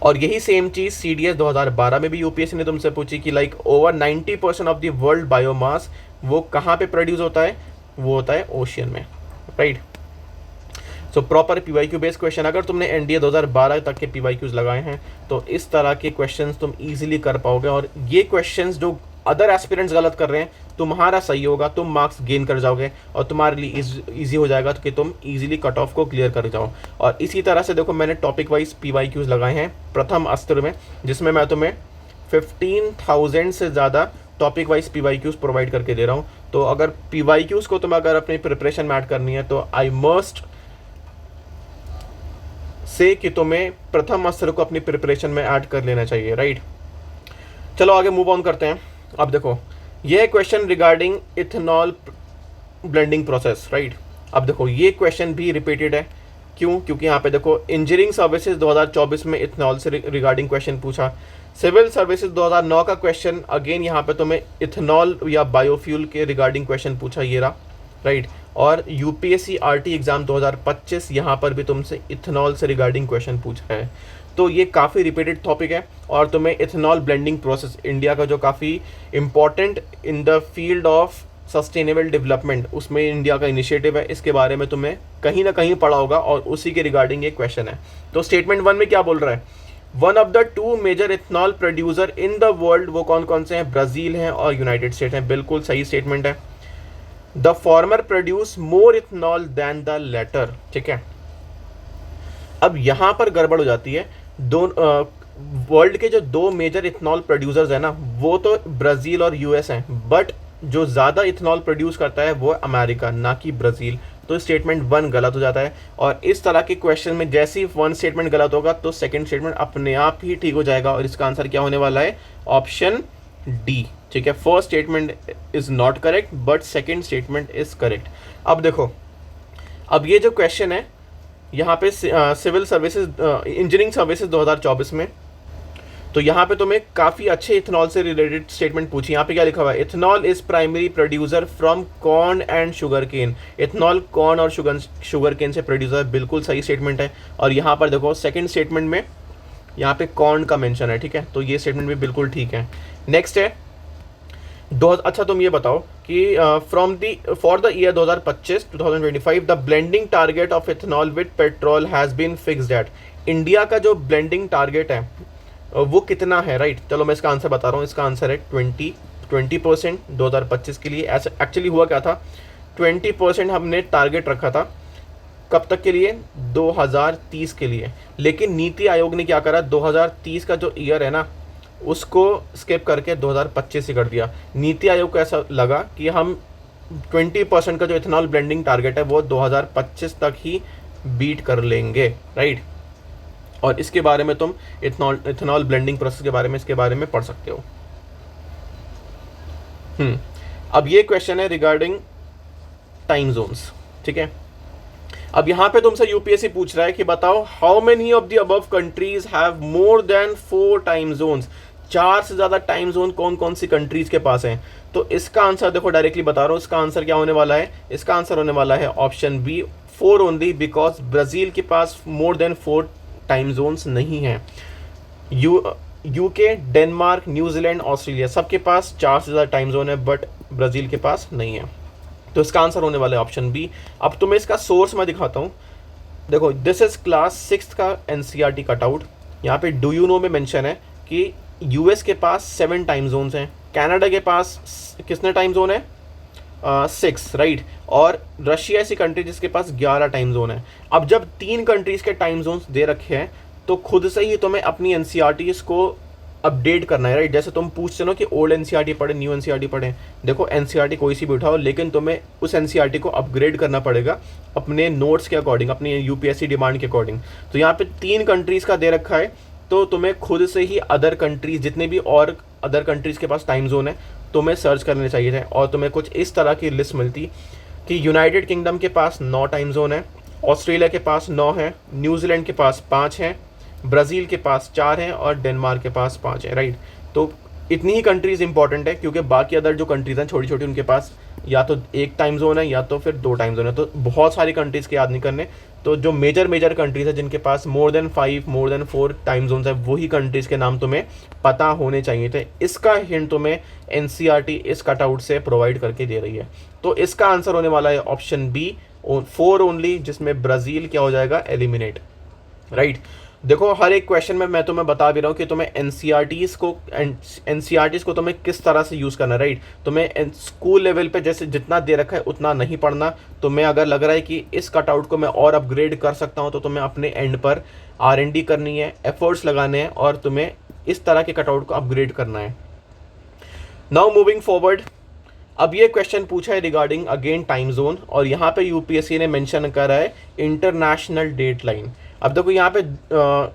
और यही सेम चीज़ CDS 2012 में भी UPSC ने तुमसे पूछी कि like over 90% of the world biomass वो कहाँ पे प्रोड्यूस होता है, वो होता है ओशियन में, right. So proper PYQ based question, अगर तुमने NDA 2012 तक के PYQs लगाए हैं तो इस तरह के क्वेश्चंस तुम इजीली कर पाओगे, और ये क्वेश्चंस जो अदर एस्पिरेंट्स गलत कर रहे हैं तुम्हारा सही होगा, तुम मार्क्स गेन कर जाओगे और तुम्हारे लिए इजी हो जाएगा कि तुम इजीली कट ऑफ को क्लियर कर जाओ। और इसी तरह से देखो मैंने टॉपिक वाइज PYQs लगाए हैं प्रथम अस्त्र में, जिसमें मैं तुम्हें 15,000 से ज़्यादा टॉपिक वाइज PYQs प्रोवाइड करके दे रहा हूँ। तो अगर PYQs को तुम्हें अगर अपनी प्रिपरेशन में ऐड करनी है तो आई मस्ट से कि तुम्हें प्रथम अस्त्र को अपनी प्रिपरेशन में ऐड कर लेना चाहिए, राइट। चलो आगे मूव ऑन करते हैं। अब देखो ये question regarding ethanol blending process, right. अब देखो ये क्वेश्चन भी रिपीटेड है, क्यों, क्योंकि यहाँ पे देखो इंजीनियरिंग सर्विसेज 2024 में इथेनॉल से रिगार्डिंग क्वेश्चन पूछा, सिविल सर्विसेज 2009 का क्वेश्चन अगेन यहाँ पे तुम्हें इथेनॉल या बायोफ्यूल के रिगार्डिंग क्वेश्चन पूछा, ये रहा, राइट। और UPSC RT एग्जाम 2025 यहाँ पर भी तुमसे इथेनॉल से रिगार्डिंग क्वेश्चन पूछा है। तो ये काफ़ी रिपीटेड टॉपिक है, और तुम्हें इथेनॉल ब्लेंडिंग प्रोसेस इंडिया का जो काफ़ी important in the field of sustainable development, उसमें इंडिया का इनिशिएटिव है, इसके बारे में तुम्हें कहीं ना कहीं पढ़ा होगा, और उसी के रिगार्डिंग ये क्वेश्चन है। तो स्टेटमेंट 1 में क्या बोल रहा है, 1 of the 2 major ethanol producer in the world, वो कौन कौन से हैं, ब्राज़ील हैं और यूनाइटेड स्टेट हैं। बिल्कुल सही स्टेटमेंट है। The former produce more ethanol than the latter, ठीक है। अब यहाँ पर गड़बड़ हो जाती है, वर्ल्ड के जो 2 मेजर इथेनॉल प्रोड्यूसर्स हैं ना, वो तो ब्राज़ील और US हैं, बट जो ज़्यादा इथेनॉल प्रोड्यूस करता है वो अमेरिका, ना कि ब्राज़ील। तो स्टेटमेंट 1 गलत हो जाता है, और इस तरह के क्वेश्चन में जैसे ही 1 स्टेटमेंट गलत होगा तो सेकंड स्टेटमेंट अपने आप ही ठीक हो जाएगा, और इसका आंसर क्या होने वाला है, ऑप्शन डी, ठीक है। First statement is not correct but second statement is correct. अब देखो, अब ये जो क्वेश्चन है यहाँ पे सिविल सर्विसेज इंजीनियरिंग सर्विसेज 2024 में, तो यहाँ पे तुम्हें काफ़ी अच्छे इथेनॉल से रिलेटेड स्टेटमेंट पूछी। यहाँ पे क्या लिखा हुआ है, ethanol is primary producer from corn and sugar cane. Ethanol corn और शुगर केन से प्रोड्यूसर, बिल्कुल सही स्टेटमेंट है। और यहाँ पर देखो सेकंड स्टेटमेंट में यहाँ पे कॉर्न का मेंशन है, ठीक है, तो ये स्टेटमेंट भी बिल्कुल ठीक है। नेक्स्ट है अच्छा तुम ये बताओ कि for the year 2025 the blending target of ethanol with petrol has been fixed at. India का जो ब्लेंडिंग टारगेट है वो कितना है, राइट? चलो मैं इसका आंसर बता रहा हूँ। इसका आंसर है 20% 2025 के लिए। ऐसा एक्चुअली हुआ क्या था, 20% हमने टारगेट रखा था, कब तक के लिए? 2030 के लिए। लेकिन नीति आयोग ने क्या करा, 2030 का जो ईयर है ना उसको स्किप करके 2025 ही कर दिया। नीति आयोग को ऐसा लगा कि हम 20% का जो इथेनॉल ब्लेंडिंग टारगेट है वो 2025 तक ही बीट कर लेंगे, राइट? और इसके बारे में तुम इथेनॉल ब्लेंडिंग प्रोसेस के बारे में, इसके बारे में पढ़ सकते हो। अब ये क्वेश्चन है रिगार्डिंग टाइम जोन्स, ठीक है? अब यहाँ पे तुमसे यूपीएससी पूछ रहा है कि बताओ how many of the above countries have more than 4 time Jones. 4 से ज्यादा टाइम जोन कौन कौन सी कंट्रीज के पास हैं? तो इसका आंसर देखो, डायरेक्टली बता रहा हूँ, इसका आंसर क्या होने वाला है? इसका आंसर होने वाला है option B, 4 only, because Brazil के पास मोर देन 4 टाइम जोन्स नहीं है। यूके, डेनमार्क, न्यूजीलैंड, ऑस्ट्रेलिया सबके पास 4 से ज़्यादा टाइम जोन है, बट ब्राज़ील के पास नहीं है। तो इसका आंसर होने वाला है ऑप्शन बी। अब तुम्हें इसका सोर्स मैं दिखाता हूँ। देखो, दिस इज क्लास 6 का एनसीईआरटी कटआउट। यहाँ पे डू यू नो में मेंशन है कि यूएस के पास 7 टाइम जोन्स हैं, कनाडा के पास कितने टाइम जोन है? 6, राइट? और रशिया ऐसी कंट्री जिसके पास 11 टाइम जोन है। अब जब 3 कंट्रीज़ के टाइम जोन्स दे रखे हैं तो खुद से ही तुम्हें अपनी एनसीईआरटीज़ को अपडेट करना है, राइट? जैसे तुम पूछते हो कि ओल्ड एनसीईआरटी पढ़े, न्यू एनसीईआरटी पढ़े। देखो, एनसीईआरटी कोई सी भी उठाओ, लेकिन तुम्हें उस एनसीईआरटी को अपग्रेड करना पड़ेगा अपने नोट्स के अकॉर्डिंग, अपनी यूपीएससी डिमांड के अकॉर्डिंग। तो यहाँ पे 3 कंट्रीज़ का दे रखा है, तो तुम्हें खुद से ही अदर कंट्रीज़, जितने भी और अदर कंट्रीज़ के पास टाइम जोन है, तुम्हें सर्च करने चाहिए थे। और तुम्हें कुछ इस तरह की लिस्ट मिलती कि यूनाइटेड किंगडम के पास 9 टाइम जोन है, ऑस्ट्रेलिया के पास 9 है, न्यूजीलैंड के पास 5 हैं, ब्राज़ील के पास 4 हैं और डेनमार्क के पास 5 है, राइट? तो इतनी ही कंट्रीज़ इंपॉर्टेंट है, क्योंकि बाकी अदर जो कंट्रीज़ हैं छोटी छोटी, उनके पास या तो 1 टाइम जोन है या तो फिर 2 टाइम जोन है। तो बहुत सारी कंट्रीज़ के याद नहीं करने। तो जो मेजर कंट्रीज़ है जिनके पास more than 5, more than 4 time zones है, वही कंट्रीज़ के नाम तुम्हें पता होने चाहिए थे। इसका हिंट तुम्हें एनसीईआरटी इस कटआउट से प्रोवाइड करके दे रही है। तो इसका आंसर होने वाला है ऑप्शन बी, 4 ओनली, जिसमें ब्राज़ील क्या हो जाएगा? Eliminate, right? देखो, हर एक क्वेश्चन में मैं तुम्हें बता भी रहा हूँ कि तुम्हें एनसीईआरटीज़ को तुम्हें किस तरह से यूज़ करना है, राइट? तुम्हें स्कूल लेवल पे जैसे जितना दे रखा है उतना नहीं पढ़ना। तुम्हें अगर लग रहा है कि इस कटआउट को मैं और अपग्रेड कर सकता हूँ, तो तुम्हें अपने एंड पर R&D करनी है, एफर्ट्स लगाने हैं, और तुम्हें इस तरह के कटआउट को अपग्रेड करना है। नाउ मूविंग फॉरवर्ड, अब ये क्वेश्चन पूछा है रिगार्डिंग अगेन टाइम जोन, और यहाँ पे यूपीएससी ने मेंशन करा है इंटरनेशनल डेट लाइन। अब देखो यहाँ पे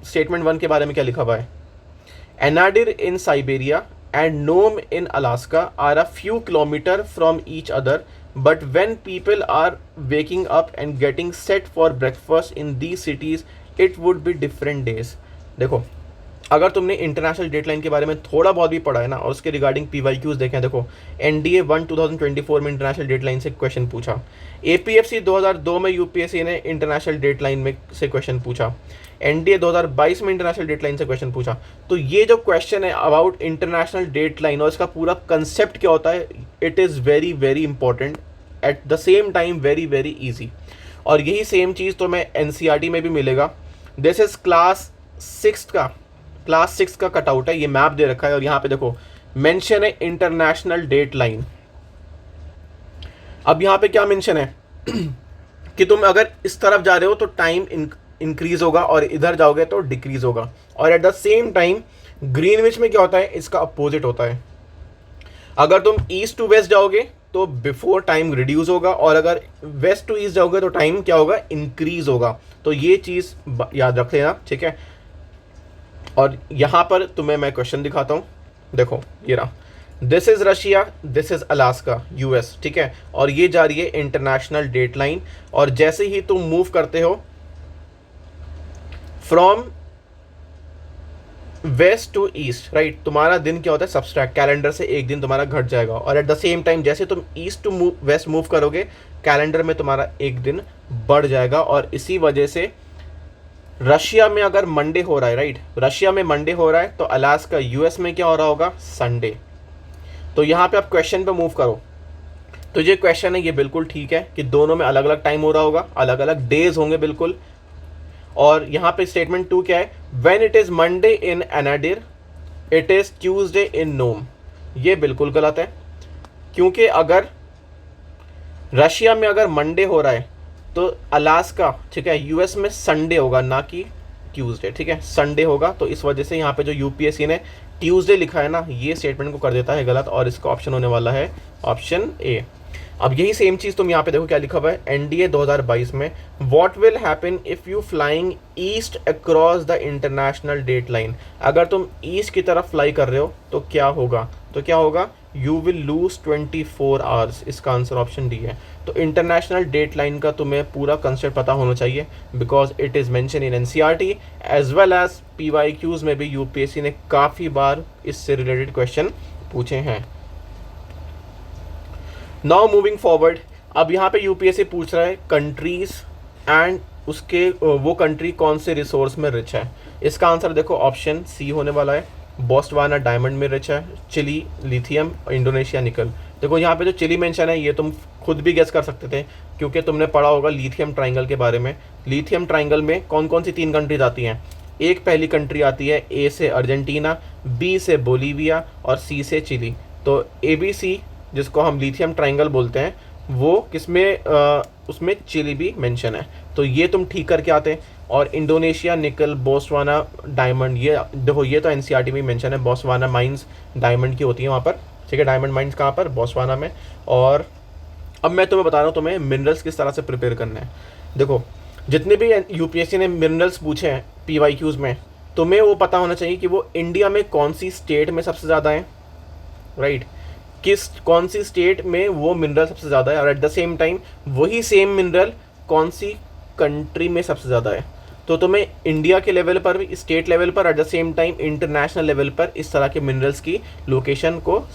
स्टेटमेंट 1 के बारे में क्या लिखा हुआ है? Anadyr in Siberia and Nome in Alaska are a few kilometres from each other, but when people are waking up and getting set for breakfast in these cities it would be different days. देखो, अगर तुमने international dateline के बारे में थोड़ा बहुत भी पढ़ा है ना, और उसके रिगार्डिंग पीवाईक्यूज देखें, देखो NDA 1 2024 में इंटरनेशनल डेटलाइन से क्वेश्चन पूछा, APFC 2002 में यूपीएससी ने इंटरनेशनल डेटलाइन में से क्वेश्चन पूछा, NDA 2022 में इंटरनेशनल डेटलाइन से क्वेश्चन पूछा। तो ये जो क्वेश्चन है अबाउट इंटरनेशनल डेटलाइन और इसका पूरा कंसेप्ट क्या होता है, it is very very important, eight the same time very very easy. और यही सेम चीज़ तो मैं NCERT में भी मिलेगा। दिस इज क्लास 6 का कटआउट है, ये मैप दे रखा है, और यहाँ पे देखो मेंशन है इंटरनेशनल डेट लाइन। अब यहाँ पे क्या मेंशन है कि तुम अगर इस तरफ जा रहे हो तो टाइम इंक्रीज होगा, और इधर जाओगे तो डिक्रीज होगा। और eight the same time Greenwich में क्या होता है, इसका अपोजिट होता है। अगर तुम ईस्ट टू वेस्ट जाओगे तो बिफोर टाइम रिड्यूस होगा, और अगर वेस्ट टू ईस्ट जाओगे तो टाइम क्या होगा, इंक्रीज होगा। तो ये चीज़ याद रख लेना, ठीक है? और यहाँ पर तुम्हें मैं क्वेश्चन दिखाता हूँ। देखो ये रहा, this is Russia, this is Alaska, US, ठीक है? और ये जा रही है इंटरनेशनल डेट लाइन। और जैसे ही तुम मूव करते हो from west to east, right, तुम्हारा दिन क्या होता है, सब्सट्रैक्ट, कैलेंडर से एक दिन तुम्हारा घट जाएगा। और एट द सेम टाइम जैसे तुम ईस्ट टू वेस्ट मूव करोगे, कैलेंडर में तुम्हारा एक दिन बढ़ जाएगा। और इसी वजह से रशिया में अगर मंडे हो रहा है, राइट, रशिया में मंडे हो रहा है, तो अलास्का यूएस में क्या हो रहा होगा, संडे। तो यहाँ पे आप क्वेश्चन पे मूव करो, तो ये क्वेश्चन है, ये बिल्कुल ठीक है कि दोनों में अलग अलग टाइम हो रहा होगा, अलग अलग डेज होंगे बिल्कुल। और यहाँ पे स्टेटमेंट 2 क्या है, when it is Monday in Anadyr it is Tuesday in Nome. ये बिल्कुल गलत है, क्योंकि अगर रशिया में अगर मंडे हो रहा है तो अलास्का, ठीक है, यूएस में संडे होगा, ना कि ट्यूसडे, ठीक है, संडे होगा। तो इस वजह से यहाँ पे जो यूपीएससी ने ट्यूसडे लिखा है ना, ये स्टेटमेंट को कर देता है गलत, और इसका ऑप्शन होने वाला है ऑप्शन ए। अब यही सेम चीज़ तुम यहाँ पे देखो क्या लिखा हुआ है, एनडीए 2022 में, what will happen if you flying east across the international date line. अगर तुम ईस्ट की तरफ फ्लाई कर रहे हो तो क्या होगा, तो क्या होगा, यू विल लूज 24 आवर्स। इसका आंसर ऑप्शन डी है। तो इंटरनेशनल डेट लाइन का तुम्हें पूरा कंसेप्ट पता होना चाहिए, because it is mention in NCERT as well as PYQs में भी यूपीएससी ने काफ़ी बार इससे रिलेटेड क्वेश्चन पूछे हैं। नाउ मूविंग फॉरवर्ड, अब यहाँ पे यूपीएससी पूछ रहा है कंट्रीज एंड उसके वो कंट्री कौन से रिसोर्स में रिच है। इसका आंसर देखो ऑप्शन सी होने वाला है, बोस्टवाना डायमंड में रिच है, चिली लिथियम, इंडोनेशिया निकल। देखो यहाँ पे जो चिली मेंशन है ये तुम खुद भी गेस कर सकते थे, क्योंकि तुमने पढ़ा होगा लिथियम ट्राइंगल के बारे में। लिथियम ट्राइंगल में कौन कौन सी 3 कंट्रीज आती हैं, एक पहली कंट्री आती है ए से अर्जेंटीना, बी से बोलीविया और सी से चिली। तो ABC जिसको हम लिथियम ट्राइंगल बोलते हैं वो किसमें उसमें चिली भी मेंशन है। तो ये तुम ठीक करके आते हैं। और इंडोनेशिया निकल, बोस्टवाना डायमंड, ये देखो ये तो एनसीईआरटी में मेंशन है, बोस्टवाना माइंस डायमंड की होती है वहाँ पर, ठीक है, डायमंड माइंस कहाँ पर, बोस्टवाना में। और अब मैं तुम्हें बता रहा हूँ तुम्हें मिनरल्स किस तरह से प्रिपेयर करना है। देखो जितने भी यूपीएससी ने मिनरल्स पूछे हैं पीवाईक्यूज में, तुम्हें वो पता होना चाहिए कि वो इंडिया में कौन सी स्टेट में सबसे ज़्यादा है, राइट, कौन सी स्टेट में वो मिनरल सबसे ज़्यादा है, और एट द सेम टाइम वही सेम मिनरल कौन सी कंट्री में सबसे ज़्यादा है। तो तुम्हें इंडिया के लेवल पर भी, स्टेट लेवल पर, eight the same time international level पर इस तरह के मिनरल्स की लोकेशन को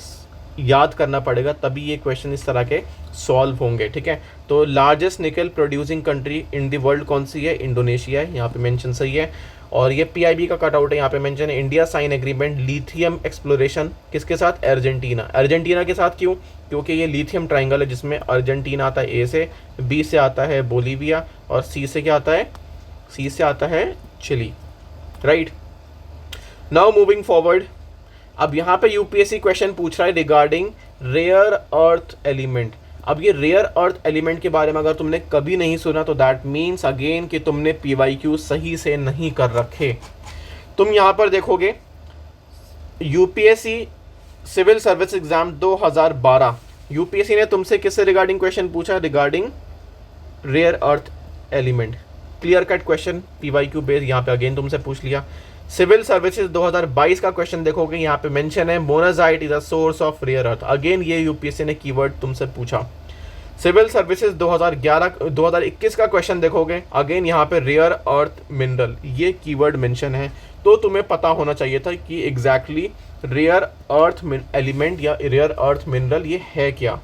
याद करना पड़ेगा, तभी ये क्वेश्चन इस तरह के सॉल्व होंगे, ठीक है। तो लार्जेस्ट निकल producing country in the world कौन सी है, इंडोनेशिया है, यहाँ पे मेंशन सही है। और ये पीआईबी का कटआउट है, यहाँ पे मेंशन है India sign agreement lithium exploration किसके साथ, अर्जेंटीना। अर्जेंटीना के साथ क्यों, क्योंकि ये लिथियम ट्राइंगल है जिसमें अर्जेंटीना आता है ए से, बी से आता है बोलीविया और सी से क्या आता है, सी से आता है Chile, right. Now moving forward, अब यहाँ पे यूपीएससी क्वेश्चन पूछ रहा है रिगार्डिंग रेयर अर्थ एलिमेंट। अब ये रेयर अर्थ एलिमेंट के बारे में अगर तुमने कभी नहीं सुना तो दैट मीन्स अगेन कि तुमने पीवाईक्यू सही से नहीं कर रखे। तुम यहाँ पर देखोगे UPSC civil service exam 2012, UPSC ने तुमसे किससे रिगार्डिंग क्वेश्चन पूछा, regarding rare earth element. Clear cut question PYQ base यहाँ पे अगेन तुमसे पूछ लिया। सिविल सर्विसेज 2022 का क्वेश्चन देखोगे, यहाँ पे मेंशन है monazite is a source of rare earth. Again ये यूपीएससी ने कीवर्ड तुमसे पूछा। सिविल सर्विसेज 2021 का क्वेश्चन देखोगे, अगेन यहाँ पे रेयर अर्थ मिनरल ये कीवर्ड मेंशन है। तो तुम्हें पता होना चाहिए था कि एग्जैक्टली रेयर अर्थ एलिमेंट या रेयर अर्थ मिनरल ये है क्या।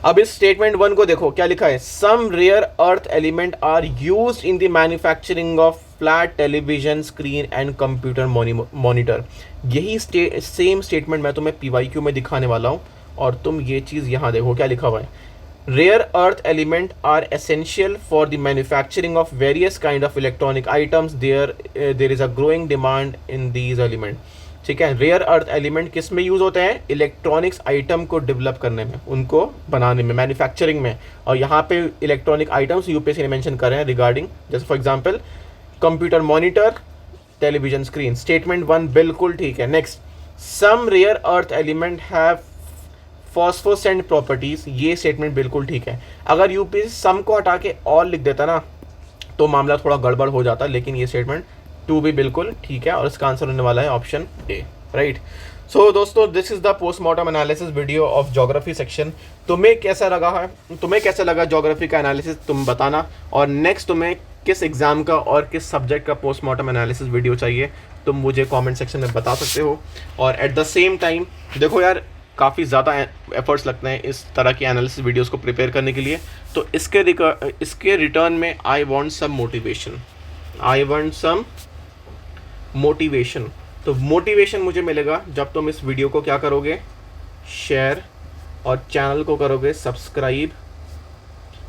अब इस स्टेटमेंट 1 को देखो क्या लिखा है, some rare earth element are used in the manufacturing of flat television screen and computer monitor. यही सेम स्टेटमेंट मैं तुम्हें पीवाईक्यू में दिखाने वाला हूँ, और तुम ये चीज़ यहाँ देखो क्या लिखा हुआ है, rare earth element are essential for the manufacturing of various kind of electronic items, there is a growing demand in these element. ठीक है, रेयर अर्थ एलिमेंट किस में यूज़ होते हैं, इलेक्ट्रॉनिक्स आइटम को डेवलप करने में, उनको बनाने में, मैन्युफैक्चरिंग में। और यहाँ पे इलेक्ट्रॉनिक आइटम्स यूपीएससी ने मेंशन कर रहे हैं रिगार्डिंग, जैसे for example computer monitor, television screen. Statement 1 बिल्कुल ठीक है। Next, some rare earth element have phosphorescent properties, ये स्टेटमेंट बिल्कुल ठीक है। अगर यूपीएससी सम को हटा के और लिख देता ना तो मामला थोड़ा गड़बड़ हो जाता, लेकिन ये स्टेटमेंट 2 भी बिल्कुल ठीक है, और इसका आंसर होने वाला है ऑप्शन ए, राइट। सो दोस्तों, this is the postmortem analysis video of geography section. तुम्हें कैसा लगा ज्योग्राफी का एनालिसिस, तुम बताना। और नेक्स्ट तुम्हें किस एग्जाम का और किस सब्जेक्ट का पोस्टमार्टम एनालिसिस वीडियो चाहिए तुम मुझे कमेंट सेक्शन में बता सकते हो। और एट द सेम टाइम देखो यार, काफ़ी ज़्यादा एफर्ट्स लगते हैं इस तरह की एनालिसिस वीडियोस को प्रिपेयर करने के लिए, तो इसके रिटर्न में आई वांट सम मोटिवेशन। तो मोटिवेशन मुझे मिलेगा जब तुम इस वीडियो को क्या करोगे, शेयर, और चैनल को करोगे सब्सक्राइब,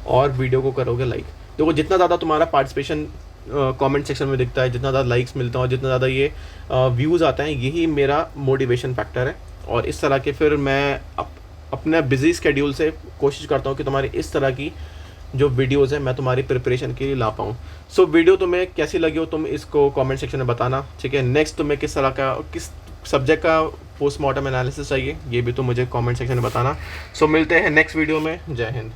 और वीडियो को करोगे लाइक। देखो जितना ज़्यादा तुम्हारा पार्टिसिपेशन कमेंट सेक्शन में दिखता है, जितना ज़्यादा लाइक्स मिलते हैं और जितना ज़्यादा ये व्यूज़ आते हैं, यही मेरा मोटिवेशन फैक्टर है। और इस तरह के फिर मैं अपने बिजी स्केड्यूल से कोशिश करता हूँ कि तुम्हारी इस तरह की जो वीडियोज़ हैं मैं तुम्हारी प्रिपरेशन के लिए ला पाऊँ। सो वीडियो तुम्हें कैसी लगी हो तुम इसको कमेंट सेक्शन में बताना, ठीक है। नेक्स्ट तुम्हें किस तरह का, किस सब्जेक्ट का पोस्टमार्टम एनालिसिस चाहिए, ये भी तुम मुझे कमेंट सेक्शन में बताना। सो मिलते हैं नेक्स्ट वीडियो में। जय हिंद।